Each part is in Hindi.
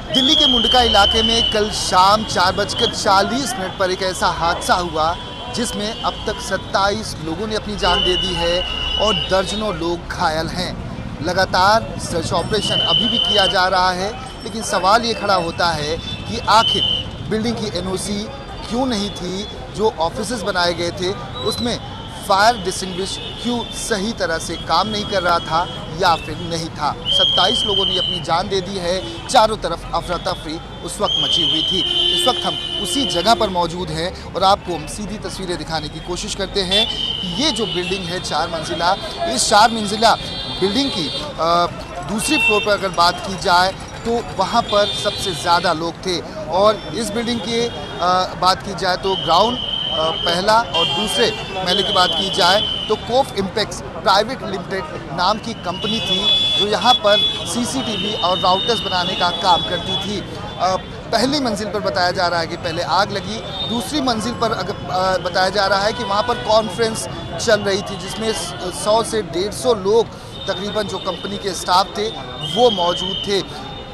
दिल्ली के मुंडका इलाके में कल शाम 4:40 पर एक ऐसा हादसा हुआ जिसमें अब तक 27 लोगों ने अपनी जान दे दी है और दर्जनों लोग घायल हैं। लगातार सर्च ऑपरेशन अभी भी किया जा रहा है, लेकिन सवाल ये खड़ा होता है कि आखिर बिल्डिंग की एनओसी क्यों नहीं थी। जो ऑफिसेज बनाए गए थे उसमें फायर डिस्टिंग्विश क्यों सही तरह से काम नहीं कर रहा था या फिर नहीं था। 27 लोगों ने अपनी जान दे दी है। चारों तरफ अफरा तफरी उस वक्त मची हुई थी। इस वक्त हम उसी जगह पर मौजूद हैं और आपको हम सीधी तस्वीरें दिखाने की कोशिश करते हैं। ये जो बिल्डिंग है 4 मंजिला, इस 4 मंजिला बिल्डिंग की दूसरी फ्लोर पर अगर बात की जाए तो वहाँ पर सबसे ज़्यादा लोग थे। और इस बिल्डिंग की बात की जाए तो ग्राउंड पहला और दूसरे महले की बात की जाए तो कोफ इम्पैक्स प्राइवेट लिमिटेड नाम की कंपनी थी जो यहाँ पर सीसीटीवी और राउटर्स बनाने का काम करती थी। पहली मंजिल पर बताया जा रहा है कि पहले आग लगी। दूसरी मंजिल पर बताया जा रहा है कि वहाँ पर कॉन्फ्रेंस चल रही थी जिसमें 100 से 150 लोग तकरीबन जो कंपनी के स्टाफ थे वो मौजूद थे।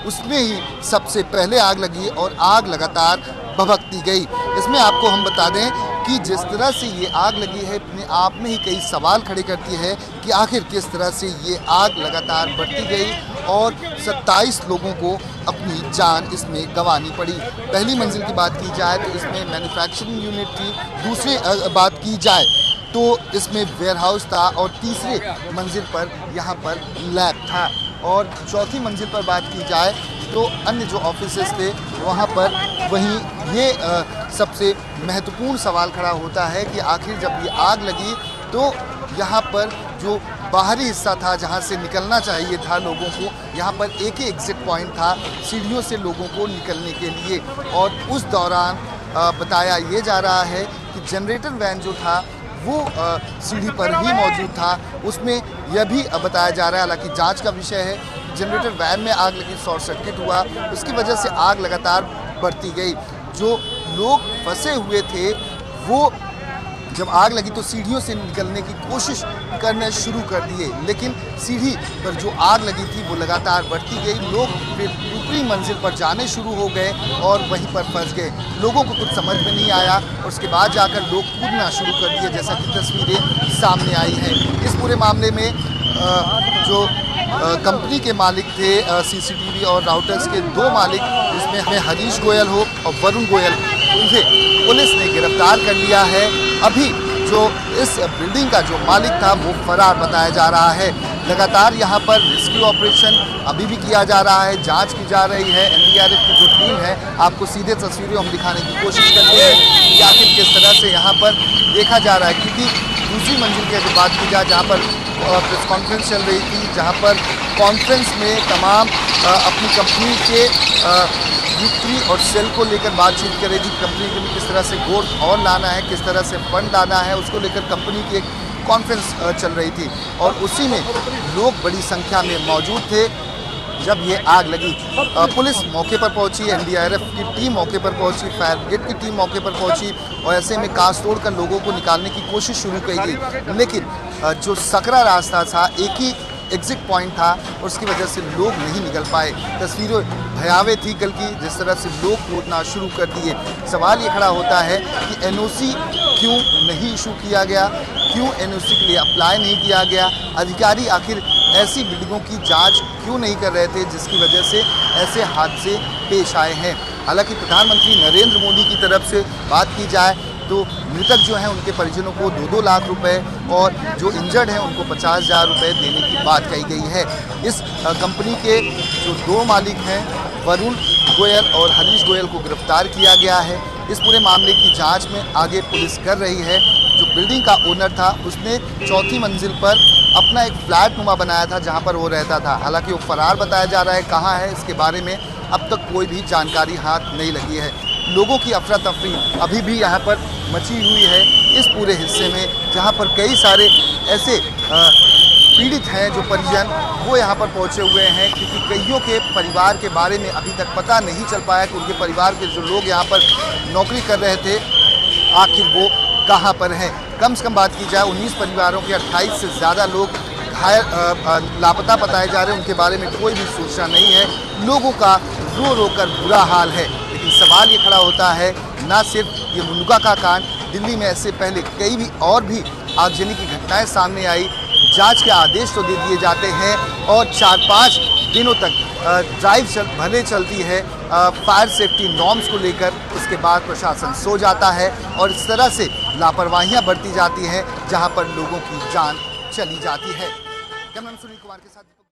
उसमें ही सबसे पहले आग लगी और आग लगातार भभकती गई। इसमें आपको हम बता दें कि जिस तरह से ये आग लगी है अपने आप में ही कई सवाल खड़े करती है कि आखिर किस तरह से ये आग लगातार बढ़ती गई और 27 लोगों को अपनी जान इसमें गंवानी पड़ी। पहली मंजिल की बात की जाए तो इसमें मैन्युफैक्चरिंग यूनिट थी, दूसरी बात की जाए तो इसमें वेयरहाउस था और तीसरे मंजिल पर यहाँ पर लैब था और चौथी मंजिल पर बात की जाए तो अन्य जो ऑफिसेस थे वहाँ पर वहीं ये सबसे महत्वपूर्ण सवाल खड़ा होता है कि आखिर जब ये आग लगी तो यहाँ पर जो बाहरी हिस्सा था जहाँ से निकलना चाहिए था लोगों को, यहाँ पर एक ही एग्जिट पॉइंट था सीढ़ियों से लोगों को निकलने के लिए। और उस दौरान बताया ये जा रहा है कि जनरेटर वैन जो था वो सीढ़ी पर ही मौजूद था। उसमें यह भी बताया जा रहा है, हालांकि जांच का विषय है, जनरेटर वैन में आग लगी, शॉर्ट सर्किट हुआ, उसकी वजह से आग लगातार बढ़ती गई। जो लोग फंसे हुए थे वो जब आग लगी तो सीढ़ियों से निकलने की कोशिश करना शुरू कर दिए, लेकिन सीढ़ी पर जो आग लगी थी वो लगातार बढ़ती गई। लोग फिर ऊपरी मंजिल पर जाने शुरू हो गए और वहीं पर फंस गए। लोगों को कुछ समझ में नहीं आया और उसके बाद जाकर लोग कूदना शुरू कर दिए, जैसा कि तस्वीरें सामने आई हैं। इस पूरे मामले में जो कंपनी के मालिक थे सीसीटीवी और राउटर्स के 2 मालिक, जिसमें हमें हरीश गोयल हो और वरुण गोयल, उन्हें पुलिस ने गिरफ्तार कर लिया है। अभी जो इस बिल्डिंग का जो मालिक था वो फरार बताया जा रहा है। लगातार यहाँ पर रेस्क्यू ऑपरेशन अभी भी किया जा रहा है, जांच की जा रही है। एनडीआरएफ की जो टीम है, आपको सीधे तस्वीरें हम दिखाने की कोशिश करते हैं कि आखिर किस तरह से यहाँ पर देखा जा रहा है। क्योंकि दूसरी मंजिल की अगर बात की जाए जहाँ पर प्रेस कॉन्फ्रेंस चल रही थी, जहाँ पर कॉन्फ्रेंस में तमाम अपनी कंपनी के बिक्री और सेल को लेकर बातचीत कर रही थी। कंपनी के लिए किस तरह से ग्रोथ और लाना है, किस तरह से फंड लाना है, उसको लेकर कंपनी की एक कॉन्फ्रेंस चल रही थी और उसी में लोग बड़ी संख्या में मौजूद थे। जब ये आग लगी पुलिस मौके पर पहुंची, एनडीआरएफ की टीम मौके पर पहुंची, फायर ब्रिगेड की टीम मौके पर पहुंची और ऐसे में कांच तोड़कर लोगों को निकालने की कोशिश शुरू की गई। लेकिन जो सकरा रास्ता था, एक ही एग्जिट पॉइंट था और उसकी वजह से लोग नहीं निकल पाए। तस्वीरें भयावह थी कल की, जिस तरह से लोग कूदना शुरू कर दिए। सवाल ये खड़ा होता है कि एनओसी क्यों नहीं इशू किया गया, क्यों एनओसी के लिए अप्लाई नहीं किया गया, अधिकारी आखिर ऐसी बिल्डिंगों की जांच क्यों नहीं कर रहे थे जिसकी वजह से ऐसे हादसे पेश आए हैं। हालांकि प्रधानमंत्री नरेंद्र मोदी की तरफ से बात की जाए तो मृतक जो हैं उनके परिजनों को 2-2 लाख रुपए और जो इंजर्ड हैं उनको 50,000 रुपये देने की बात कही गई है। इस कंपनी के जो 2 मालिक हैं वरुण गोयल और हरीश गोयल को गिरफ्तार किया गया है। इस पूरे मामले की जांच में आगे पुलिस कर रही है। जो बिल्डिंग का ओनर था उसने चौथी मंजिल पर अपना एक फ्लैट नुमा बनाया था जहां पर वो रहता था। हालांकि वो फरार बताया जा रहा है, कहाँ है इसके बारे में अब तक कोई भी जानकारी हाथ नहीं लगी है। लोगों की अफरा तफरी अभी भी यहाँ पर मची हुई है इस पूरे हिस्से में, जहाँ पर कई सारे ऐसे पीड़ित हैं जो परिजन वो यहाँ पर पहुँचे हुए हैं, क्योंकि कईयों के परिवार के बारे में अभी तक पता नहीं चल पाया कि उनके परिवार के जो लोग यहाँ पर नौकरी कर रहे थे आखिर वो कहाँ पर हैं। कम से कम बात की जाए 19 परिवारों के 28 से ज़्यादा लोग घायल लापता बताए जा रहे हैं, उनके बारे में कोई भी सूचना नहीं है। लोगों का रो रो कर बुरा हाल है। लेकिन सवाल ये खड़ा होता है, ना सिर्फ ये मुनगा का कांड, दिल्ली में ऐसे पहले कई भी और भी आगजनी की घटनाएं सामने आई। जांच के आदेश तो दे दिए जाते हैं और 4-5 दिनों तक ड्राइव भले चलती है फायर सेफ्टी नॉर्म्स को लेकर। उसके बाद प्रशासन सो जाता है और इस तरह से लापरवाहियां बरती जाती हैं, जहां पर लोगों की जान चली जाती है। कैमरामैन सुनील कुमार के साथ।